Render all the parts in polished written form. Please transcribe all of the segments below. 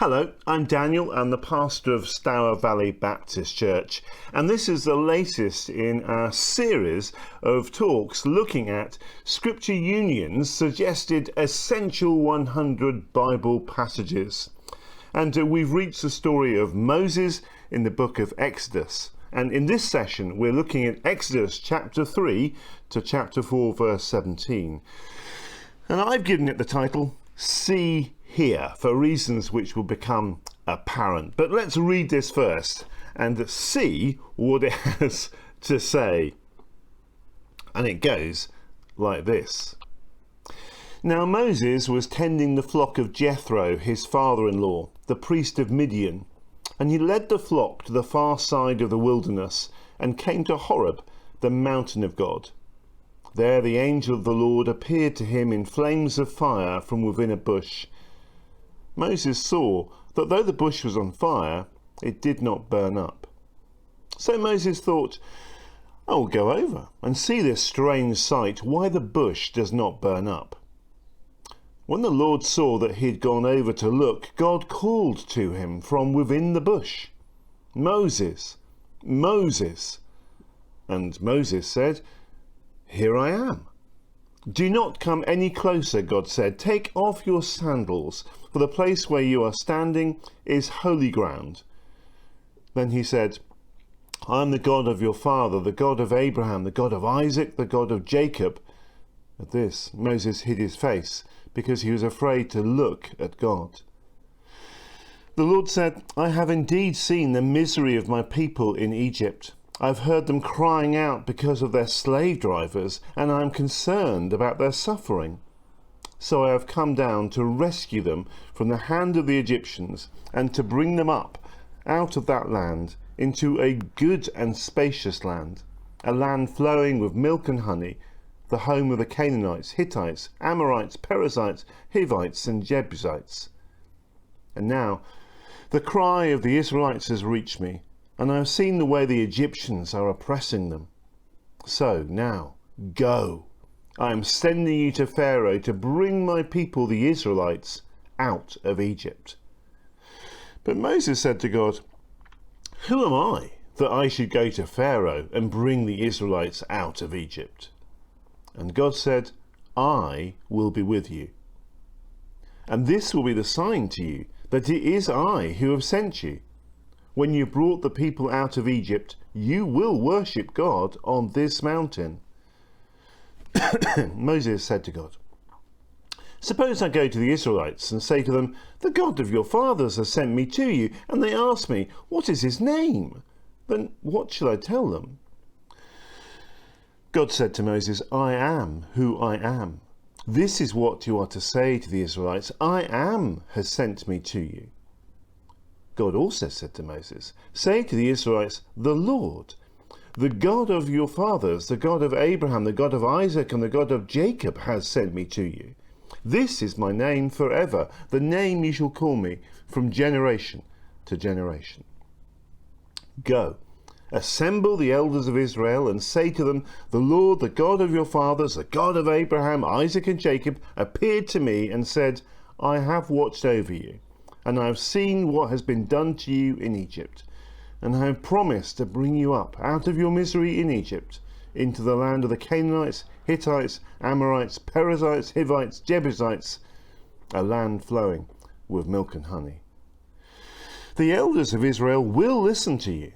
Hello, I'm Daniel. I'm the pastor of Stour Valley Baptist Church, and this is the latest in our series of talks looking at Scripture Union's suggested essential 100 Bible passages. And we've reached the story of Moses in the book of Exodus. And in this session, we're looking at Exodus chapter 3 to chapter 4, verse 17. And I've given it the title, See Here, for reasons which will become apparent. But let's read this first and see what it has to say. And it goes like this. Now Moses was tending the flock of Jethro, his father-in-law, the priest of Midian, and he led the flock to the far side of the wilderness and came to Horeb, the mountain of God. There the angel of the Lord appeared to him in flames of fire from within a bush. Moses saw that though the bush was on fire, it did not burn up. So Moses thought, I will go over and see this strange sight, why the bush does not burn up. When the Lord saw that he had gone over to look, God called to him from within the bush, Moses, Moses. And Moses said, Here I am. Do not come any closer, God said. Take off your sandals, for the place where you are standing is holy ground. Then he said, I am the God of your father, the God of Abraham, the God of Isaac, the God of Jacob. At this, Moses hid his face, because he was afraid to look at God. The Lord said, I have indeed seen the misery of my people in Egypt. I've heard them crying out because of their slave drivers, and I am concerned about their suffering. So I have come down to rescue them from the hand of the Egyptians, and to bring them up out of that land into a good and spacious land, a land flowing with milk and honey, the home of the Canaanites, Hittites, Amorites, Perizzites, Hivites, and Jebusites. And now the cry of the Israelites has reached me, and I have seen the way the Egyptians are oppressing them. So now, go. I am sending you to Pharaoh to bring my people, the Israelites, out of Egypt. But Moses said to God, Who am I that I should go to Pharaoh and bring the Israelites out of Egypt? And God said, I will be with you. And this will be the sign to you that it is I who have sent you. When you brought the people out of Egypt, you will worship God on this mountain. Moses said to God, Suppose I go to the Israelites and say to them, The God of your fathers has sent me to you, and they ask me, What is his name? Then what shall I tell them? God said to Moses, I am who I am. This is what you are to say to the Israelites, I am has sent me to you. God also said to Moses, Say to the Israelites, The Lord, the God of your fathers, the God of Abraham, the God of Isaac, and the God of Jacob has sent me to you. This is my name forever, the name you shall call me from generation to generation. Go, assemble the elders of Israel and say to them, The Lord, the God of your fathers, the God of Abraham, Isaac, and Jacob, appeared to me and said, I have watched over you, and I have seen what has been done to you in Egypt, and I have promised to bring you up out of your misery in Egypt into the land of the Canaanites, Hittites, Amorites, Perizzites, Hivites, Jebusites, a land flowing with milk and honey. The elders of Israel will listen to you.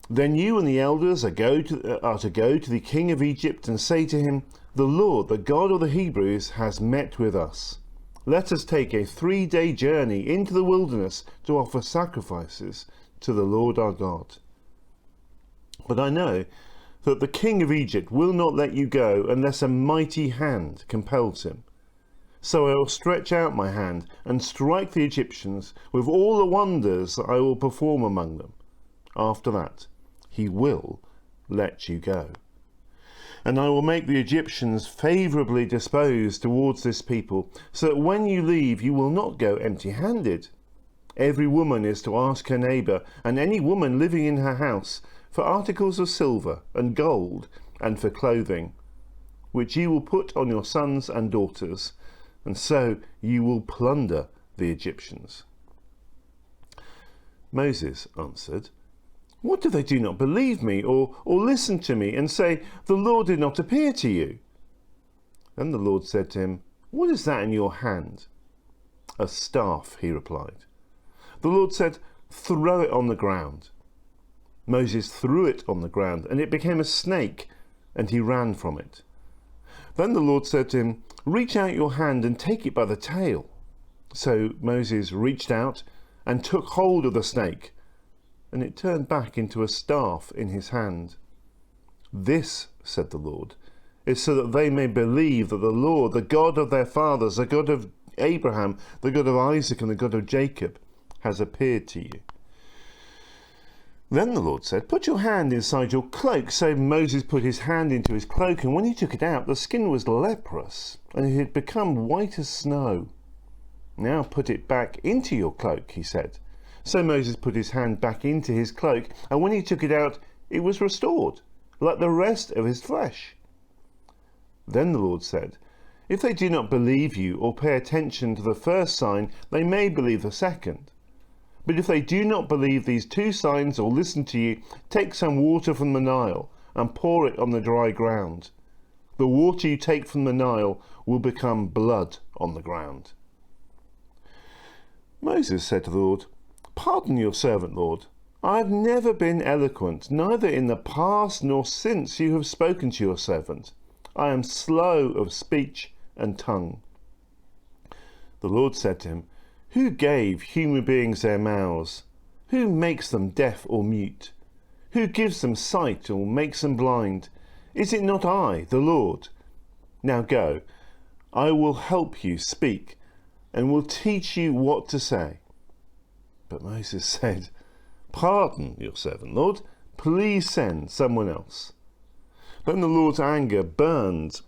Then you and the elders are to go to the king of Egypt and say to him, The Lord, the God of the Hebrews, has met with us. Let us take a 3-day journey into the wilderness to offer sacrifices to the Lord our God. But I know that the king of Egypt will not let you go unless a mighty hand compels him. So I will stretch out my hand and strike the Egyptians with all the wonders that I will perform among them. After that, he will let you go. And I will make the Egyptians favourably disposed towards this people, so that when you leave you will not go empty-handed. Every woman is to ask her neighbour, and any woman living in her house, for articles of silver and gold, and for clothing, which you will put on your sons and daughters, and so you will plunder the Egyptians. Moses answered, "What if they do not believe me or listen to me and say, 'The Lord did not appear to you'?" Then the Lord said to him, "What is that in your hand?" "A staff," he replied. The Lord said, "Throw it on the ground." Moses threw it on the ground, and it became a snake, and he ran from it. Then the Lord said to him, "Reach out your hand and take it by the tail." So Moses reached out and took hold of the snake, and it turned back into a staff in his hand. "This," said the Lord, "is so that they may believe that the Lord, the God of their fathers, the God of Abraham, the God of Isaac, and the God of Jacob, has appeared to you." Then the Lord said, "Put your hand inside your cloak." So Moses put his hand into his cloak, and when he took it out, the skin was leprous, and it had become white as snow. "Now put it back into your cloak," he said. So Moses put his hand back into his cloak, and when he took it out, it was restored, like the rest of his flesh. Then the Lord said, "If they do not believe you or pay attention to the first sign, they may believe the second. But if they do not believe these two signs or listen to you, take some water from the Nile and pour it on the dry ground. The water you take from the Nile will become blood on the ground." Moses said to the Lord, "Pardon your servant, Lord. I have never been eloquent, neither in the past nor since you have spoken to your servant. I am slow of speech and tongue." The Lord said to him, "Who gave human beings their mouths? Who makes them deaf or mute? Who gives them sight or makes them blind? Is it not I, the Lord? Now go, I will help you speak, and will teach you what to say." But Moses said, "Pardon your servant, Lord. Please send someone else." Then the Lord's anger burned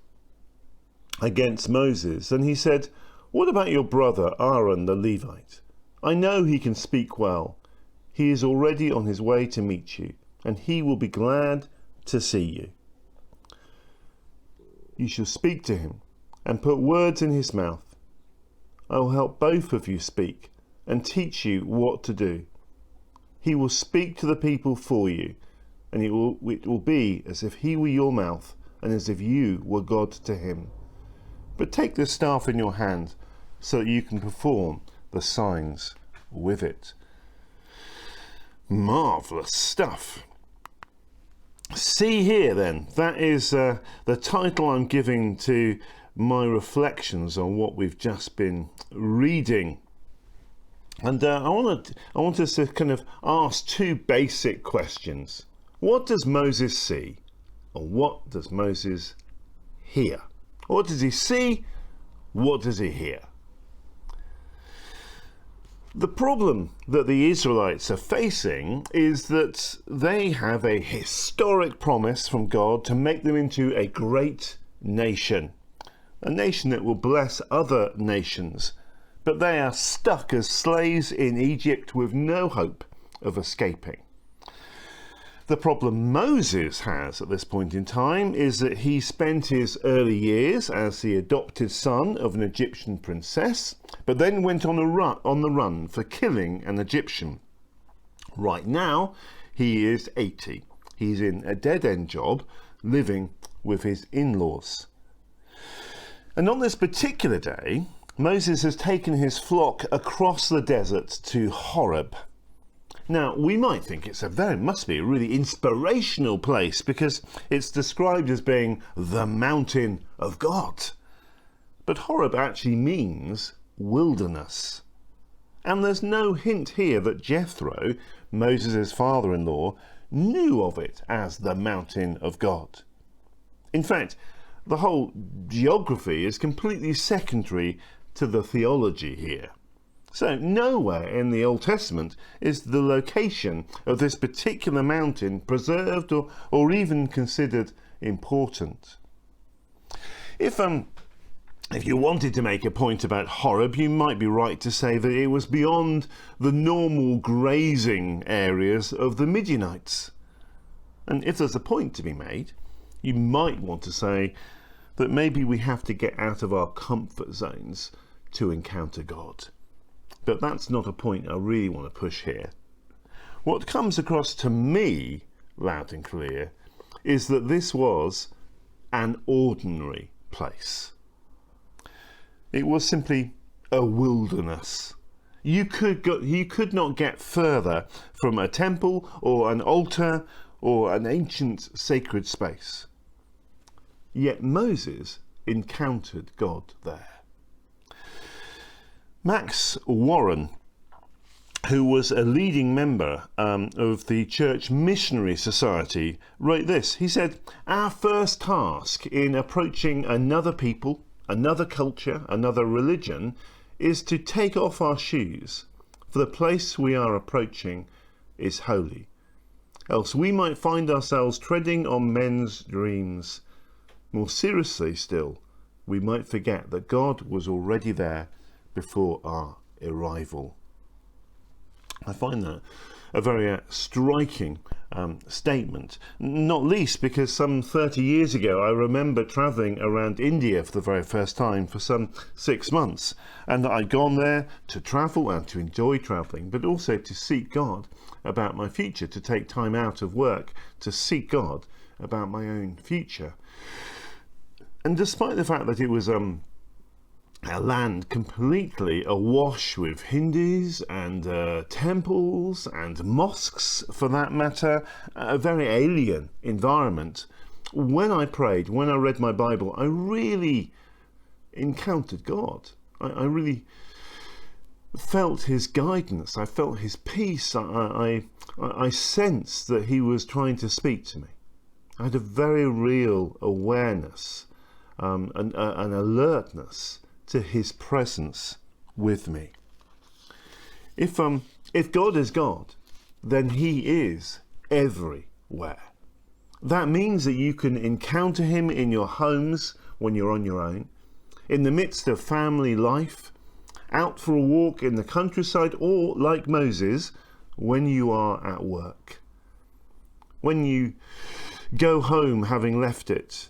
against Moses, and he said, "What about your brother Aaron the Levite? I know he can speak well. He is already on his way to meet you, and he will be glad to see you. You shall speak to him and put words in his mouth. I will help both of you speak and teach you what to do. He will speak to the people for you, and it will be as if he were your mouth and as if you were God to him. But take the staff in your hand so that you can perform the signs with it." Marvellous stuff. See here then, that is the title I'm giving to my reflections on what we've just been reading. And I want us to kind of ask two basic questions. What does Moses see? Or what does Moses hear? What does he see? What does he hear? The problem that the Israelites are facing is that they have a historic promise from God to make them into a great nation, a nation that will bless other nations, but they are stuck as slaves in Egypt with no hope of escaping. The problem Moses has at this point in time is that he spent his early years as the adopted son of an Egyptian princess, but then went on the run for killing an Egyptian. Right now, he is 80. He's in a dead-end job, living with his in-laws. And on this particular day, Moses has taken his flock across the desert to Horeb. Now, we might think must be a really inspirational place because it's described as being the mountain of God. But Horeb actually means wilderness. And there's no hint here that Jethro, Moses' father-in-law, knew of it as the mountain of God. In fact, the whole geography is completely secondary to the theology here. So nowhere in the Old Testament is the location of this particular mountain preserved or even considered important. If you wanted to make a point about Horeb, you might be right to say that it was beyond the normal grazing areas of the Midianites. And if there's a point to be made, you might want to say that maybe we have to get out of our comfort zones to encounter God. But that's not a point I really want to push here. What comes across to me loud and clear is that this was an ordinary place. It was simply a wilderness. You could not get further from a temple or an altar or an ancient sacred space. Yet Moses encountered God there. Max Warren, who was a leading member of the Church Missionary Society, wrote this. He said, "Our first task in approaching another people, another culture, another religion, is to take off our shoes, for the place we are approaching is holy. Else we might find ourselves treading on men's dreams. More seriously still, we might forget that God was already there before our arrival." I find that a very striking statement, not least because some 30 years ago I remember travelling around India for the very first time for some 6 months, and I'd gone there to travel and to enjoy travelling, but also to seek God about my future, to take time out of work to seek God about my own future. And despite the fact that it was a land completely awash with Hindus and temples and mosques, for that matter, a very alien environment, when I prayed, when I read my Bible, I really encountered God. I really felt his guidance. I felt his peace. I sensed that he was trying to speak to me. I had a very real awareness, an alertness to his presence with me. If God is God, then he is everywhere. That means that you can encounter him in your homes when you're on your own, in the midst of family life, out for a walk in the countryside, or like Moses, when you are at work. When you go home having left it,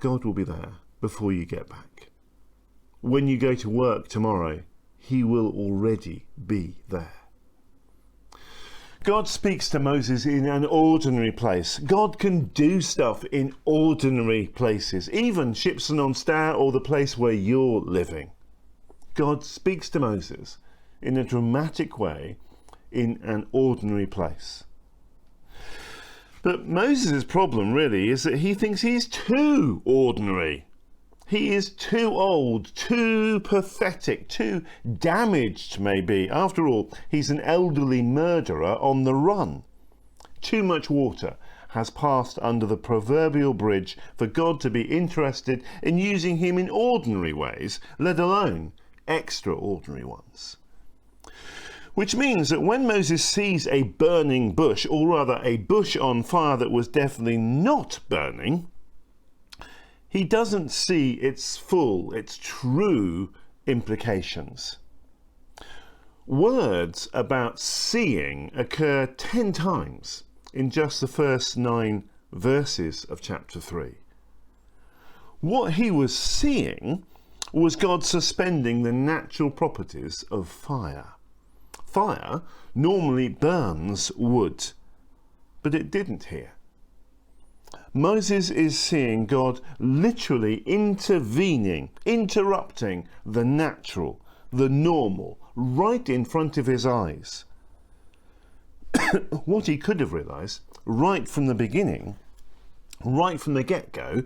God will be there before you get back. When you go to work tomorrow, he will already be there. God speaks to Moses in an ordinary place. God can do stuff in ordinary places, even Shipson on Stour or the place where you're living. God speaks to Moses in a dramatic way in an ordinary place. But Moses' problem really is that he thinks he's too ordinary. He is too old, too pathetic, too damaged maybe. After all, he's an elderly murderer on the run. Too much water has passed under the proverbial bridge for God to be interested in using him in ordinary ways, let alone extraordinary ones. Which means that when Moses sees a burning bush, or rather a bush on fire that was definitely not burning, he doesn't see its true implications. Words about seeing occur 10 times in just the first 9 verses of chapter 3. What he was seeing was God suspending the natural properties of fire. Fire normally burns wood, but it didn't here. Moses is seeing God literally intervening, interrupting the natural, the normal, right in front of his eyes. What he could have realised right from the beginning, right from the get-go,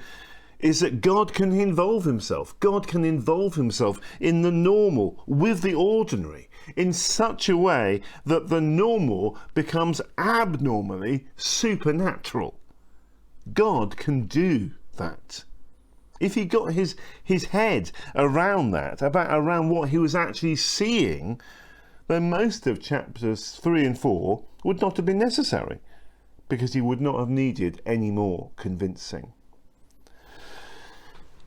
is that God can involve himself. God can involve himself in the normal, with the ordinary, in such a way that the normal becomes abnormally supernatural. God can do that. If he got his head around that, around what he was actually seeing, then most of chapters 3 and 4 would not have been necessary, because he would not have needed any more convincing.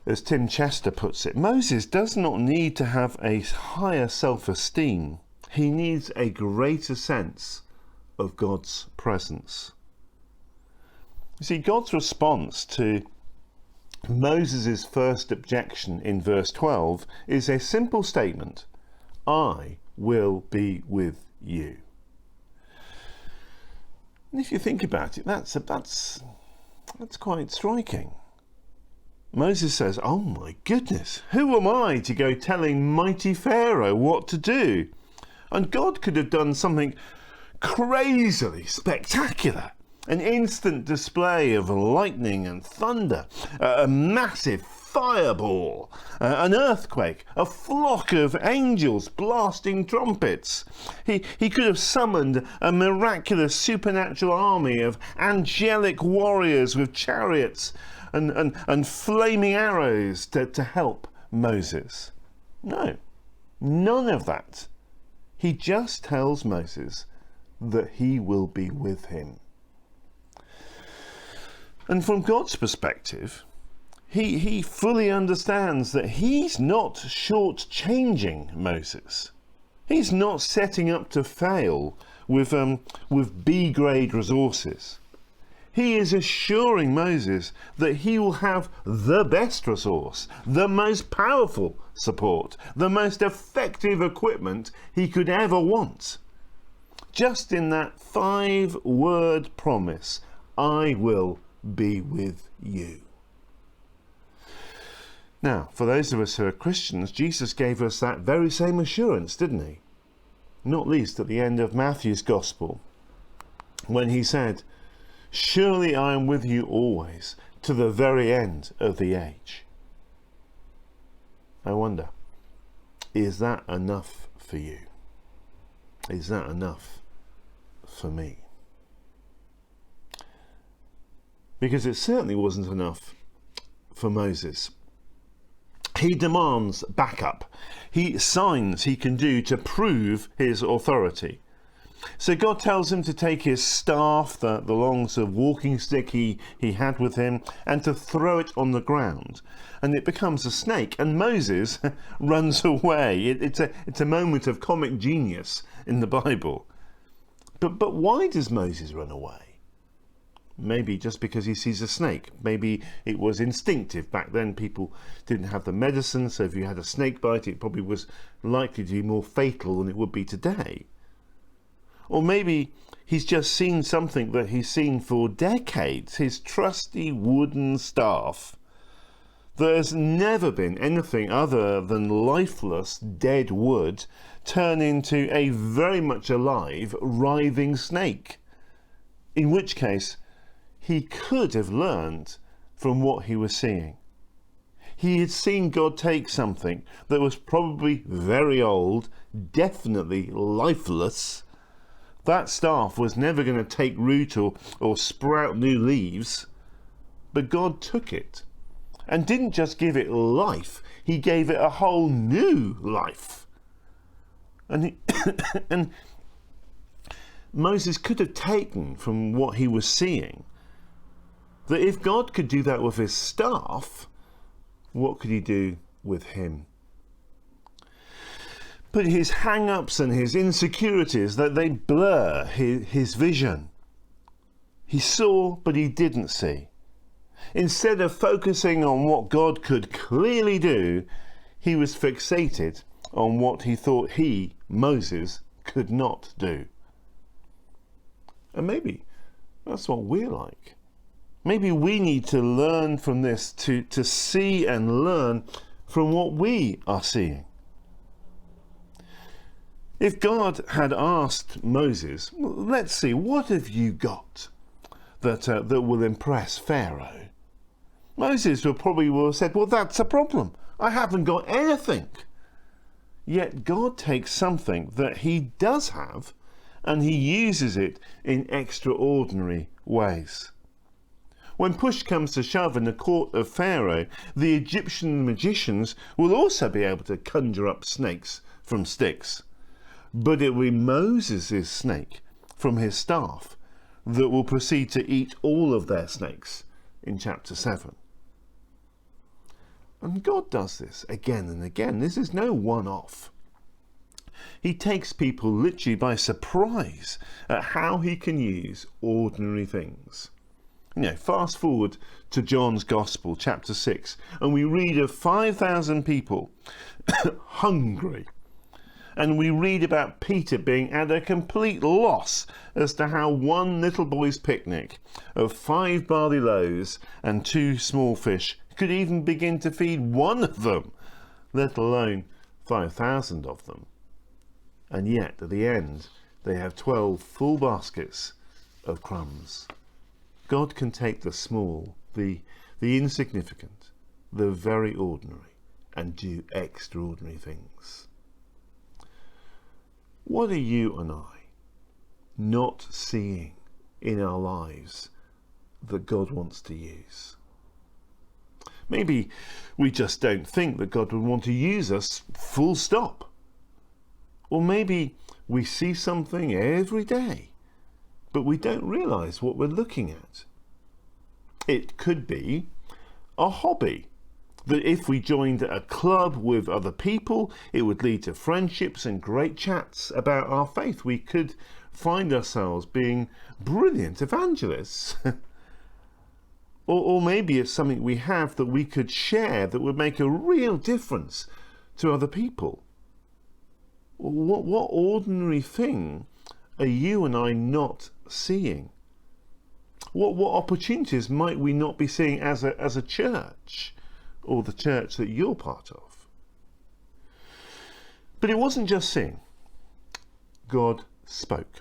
As Tim Chester puts it, Moses does not need to have a higher self-esteem. He needs a greater sense of God's presence. You see, God's response to Moses' first objection in verse 12 is a simple statement: I will be with you. And if you think about it, that's quite striking. Moses says, "Oh my goodness, who am I to go telling mighty Pharaoh what to do?" And God could have done something crazily spectacular. An instant display of lightning and thunder, a massive fireball, an earthquake, a flock of angels blasting trumpets. He could have summoned a miraculous supernatural army of angelic warriors with chariots and flaming arrows to help Moses. No, none of that. He just tells Moses that he will be with him. And from God's perspective, he fully understands that he's not shortchanging Moses. He's not setting up to fail with B-grade resources. He is assuring Moses that he will have the best resource, the most powerful support, the most effective equipment he could ever want. Just in that 5-word promise, "I will be with you." Now, for those of us who are Christians, Jesus gave us that very same assurance, didn't he? Not least at the end of Matthew's Gospel, when he said, "Surely I am with you always, to the very end of the age." I wonder, is that enough for you? Is that enough for me? Because it certainly wasn't enough for Moses. He demands backup. Signs he can do to prove his authority. So God tells him to take his staff, the long sort of walking stick he had with him, and to throw it on the ground. And it becomes a snake, and Moses runs away. It's a moment of comic genius in the Bible. But why does Moses run away? Maybe just because he sees a snake. Maybe it was instinctive. Back then people didn't have the medicine, so if you had a snake bite, it probably was likely to be more fatal than it would be today. Or maybe he's just seen something that he's seen for decades, his trusty wooden staff. There has never been anything other than lifeless, dead wood turn into a very much alive, writhing snake. In which case, he could have learned from what he was seeing. He had seen God take something that was probably very old, definitely lifeless. That staff was never going to take root or sprout new leaves. But God took it and didn't just give it life, he gave it a whole new life. And Moses could have taken from what he was seeing that if God could do that with his staff, what could he do with him? But his hang-ups and his insecurities, that they blur his vision. He saw, but he didn't see. Instead of focusing on what God could clearly do, he was fixated on what he thought Moses, could not do. And maybe that's what we're like. Maybe we need to learn from this, to see and learn from what we are seeing. If God had asked Moses, well, let's see, what have you got that will impress Pharaoh? Moses would probably have said, well, that's a problem. I haven't got anything. Yet God takes something that he does have and he uses it in extraordinary ways. When push comes to shove in the court of Pharaoh, the Egyptian magicians will also be able to conjure up snakes from sticks. But it will be Moses' snake from his staff that will proceed to eat all of their snakes in chapter 7. And God does this again and again. This is no one-off. He takes people literally by surprise at how he can use ordinary things. Fast forward to John's Gospel, chapter 6, and we read of 5,000 people hungry, and we read about Peter being at a complete loss as to how one little boy's picnic of 5 barley loaves and 2 small fish could even begin to feed one of them, let alone 5,000 of them. And yet, at the end, they have 12 full baskets of crumbs. God can take the small, the insignificant, the very ordinary, and do extraordinary things. What are you and I not seeing in our lives that God wants to use? Maybe we just don't think that God would want to use us full stop. Or maybe we see something every day, but we don't realise what we're looking at. It could be a hobby, that if we joined a club with other people, it would lead to friendships and great chats about our faith. We could find ourselves being brilliant evangelists. Or maybe it's something we have that we could share that would make a real difference to other people. What ordinary thing are you and I not seeing? What opportunities might we not be seeing as a church, or the church that you're part of? But it wasn't just seeing. God spoke.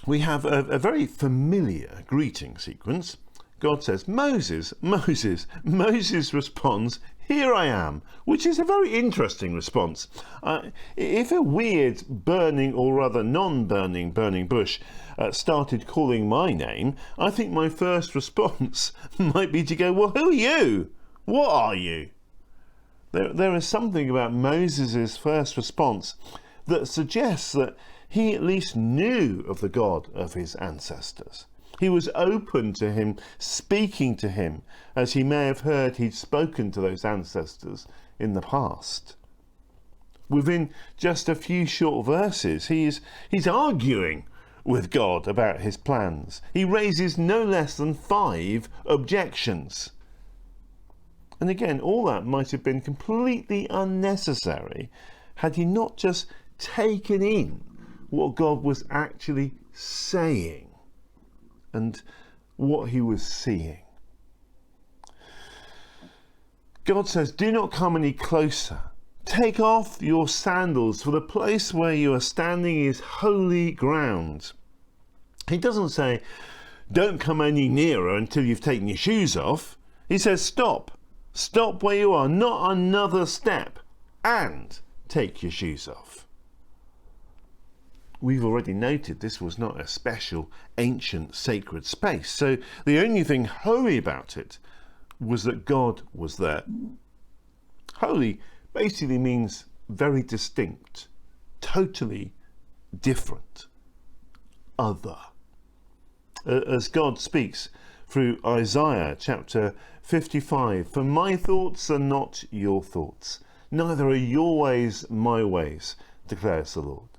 We have a very familiar greeting sequence. God says, "Moses, Moses." Moses responds, "Here I am," which is a very interesting response. If a weird burning, or rather non-burning, burning bush started calling my name, I think my first response might be to go, "Well, who are you? What are you?" There is something about Moses' first response that suggests that he at least knew of the God of his ancestors. He was open to him speaking to him, as he may have heard he'd spoken to those ancestors in the past. Within just a few short verses, he's arguing with God about his plans. He raises no less than 5 objections. And again, all that might have been completely unnecessary had he not just taken in what God was actually saying and what he was seeing. God says, "Do not come any closer. Take off your sandals, for the place where you are standing is holy ground." He doesn't say, "Don't come any nearer until you've taken your shoes off." He says, "Stop. Stop where you are, not another step, and take your shoes off." We've already noted this was not a special ancient sacred space, so the only thing holy about it was that God was there. Holy basically means very distinct, totally different, other. As God speaks through Isaiah chapter 55, "For my thoughts are not your thoughts, neither are your ways my ways, declares the Lord.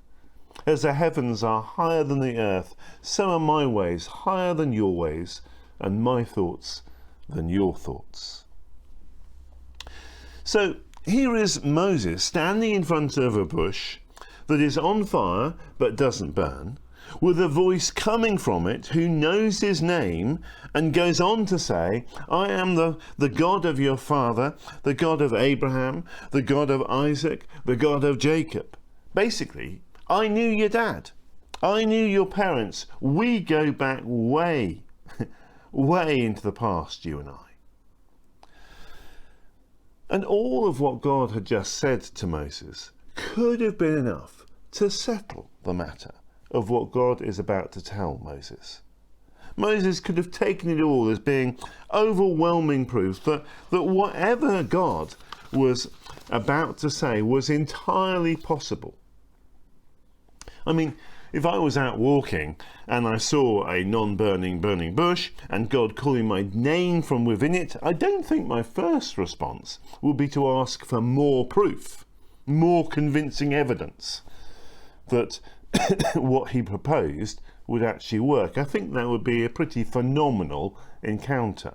As the heavens are higher than the earth, so are my ways higher than your ways, and my thoughts than your thoughts." So here is Moses standing in front of a bush that is on fire but doesn't burn, with a voice coming from it who knows his name and goes on to say, "I am the God of your father, the God of Abraham, the God of Isaac, the God of Jacob." Basically, I knew your dad. I knew your parents. We go back way, way into the past, you and I. And all of what God had just said to Moses could have been enough to settle the matter of what God is about to tell Moses. Moses could have taken it all as being overwhelming proof that whatever God was about to say was entirely possible. I mean, if I was out walking and I saw a non-burning burning bush and God calling my name from within it, I don't think my first response would be to ask for more proof, more convincing evidence that what he proposed would actually work. I think that would be a pretty phenomenal encounter.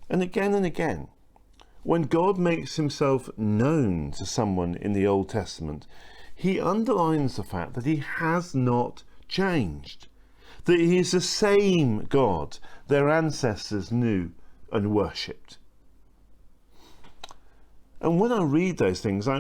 And again, when God makes himself known to someone in the Old Testament, he underlines the fact that he has not changed, that he is the same God their ancestors knew and worshipped. And when I read those things, I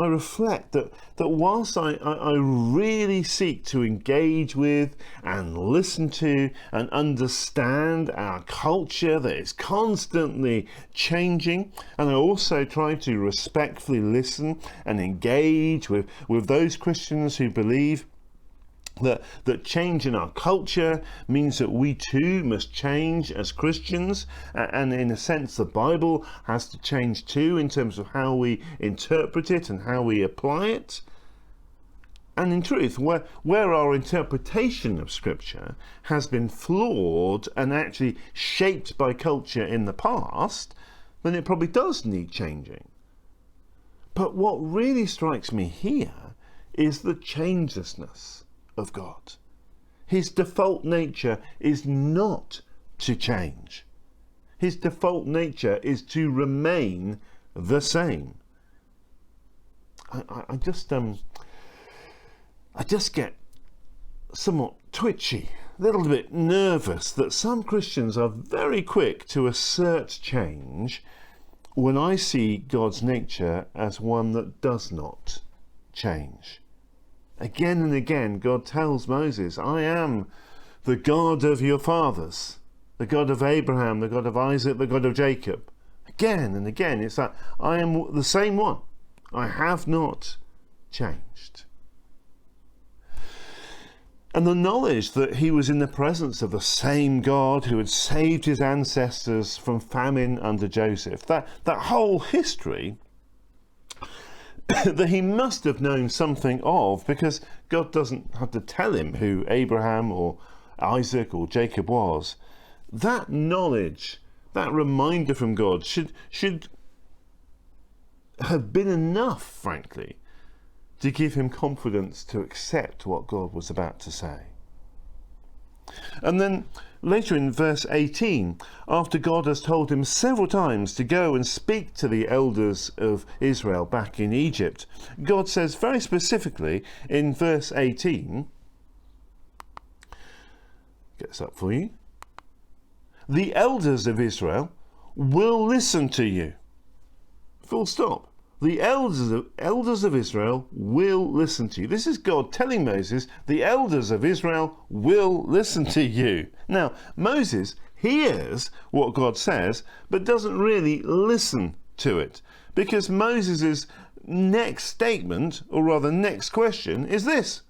reflect that whilst I really seek to engage with and listen to and understand our culture that is constantly changing, and I also try to respectfully listen and engage with those Christians who believe that change in our culture means that we too must change as Christians, and in a sense the Bible has to change too in terms of how we interpret it and how we apply it. And in truth, where our interpretation of Scripture has been flawed and actually shaped by culture in the past, then it probably does need changing. But what really strikes me here is the changelessness of God. His default nature is not to change. His default nature is to remain the same. I just get somewhat twitchy, a little bit nervous that some Christians are very quick to assert change when I see God's nature as one that does not change. Again and again, God tells Moses, I am the God of your fathers, the God of Abraham, the God of Isaac, the God of Jacob. Again and again, it's that I am the same one. I have not changed. And the knowledge that he was in the presence of the same God who had saved his ancestors from famine under Joseph, that whole history that he must have known something of, because God doesn't have to tell him who Abraham or Isaac or Jacob was. That knowledge, that reminder from God should have been enough, frankly, to give him confidence to accept what God was about to say. And then later in verse 18, after God has told him several times to go and speak to the elders of Israel back in Egypt, God says very specifically in verse 18, get this up for you, the elders of Israel will listen to you. Full stop. The elders of Israel will listen to you. This is God telling Moses, the elders of Israel will listen to you. Now, Moses hears what God says, but doesn't really listen to it, because Moses' next statement, or rather next question, is this: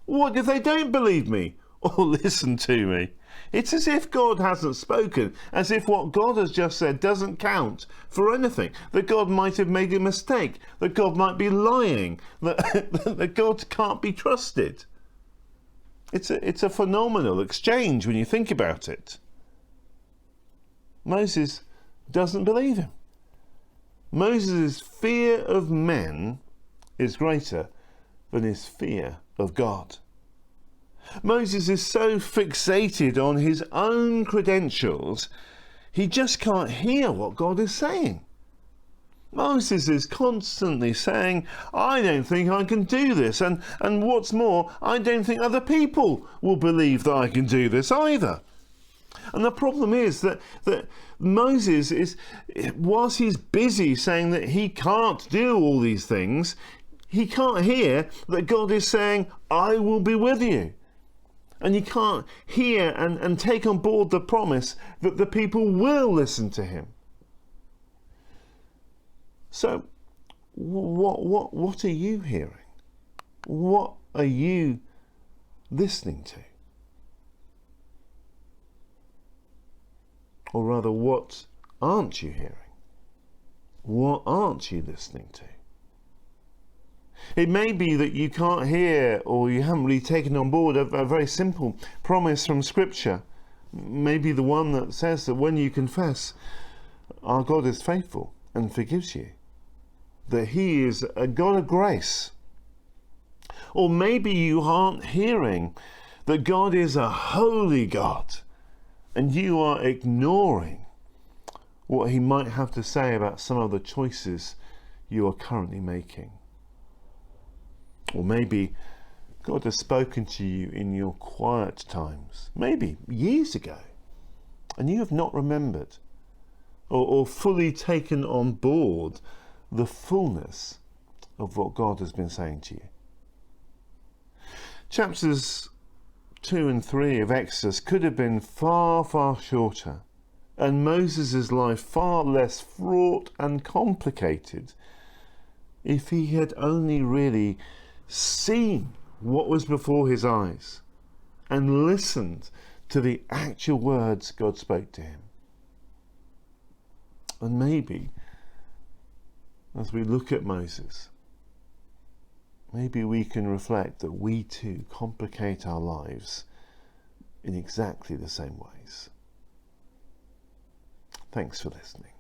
what if they don't believe me or listen to me? It's as if God hasn't spoken, as if what God has just said doesn't count for anything, that God might have made a mistake, that God might be lying, that God can't be trusted. It's a phenomenal exchange when you think about it. Moses doesn't believe him. Moses' fear of men is greater than his fear of God. Moses is so fixated on his own credentials, he just can't hear what God is saying. Moses is constantly saying, I don't think I can do this, and what's more, I don't think other people will believe that I can do this either. And the problem is that Moses is, whilst he's busy saying that he can't do all these things, he can't hear that God is saying, I will be with you. And you can't hear and take on board the promise that the people will listen to him. So, what are you hearing? What are you listening to? Or rather, what aren't you hearing? What aren't you listening to? It may be that you can't hear, or you haven't really taken on board a very simple promise from Scripture. Maybe the one that says that when you confess, our God is faithful and forgives you, that he is a God of grace. Or maybe you aren't hearing that God is a holy God, and you are ignoring what he might have to say about some of the choices you are currently making. Or maybe God has spoken to you in your quiet times, maybe years ago, and you have not remembered or fully taken on board the fullness of what God has been saying to you. Chapters 2 and 3 of Exodus could have been far, far shorter, and Moses' life far less fraught and complicated if he had only really seen what was before his eyes and listened to the actual words God spoke to him. And maybe, as we look at Moses, maybe we can reflect that we too complicate our lives in exactly the same ways. Thanks for listening.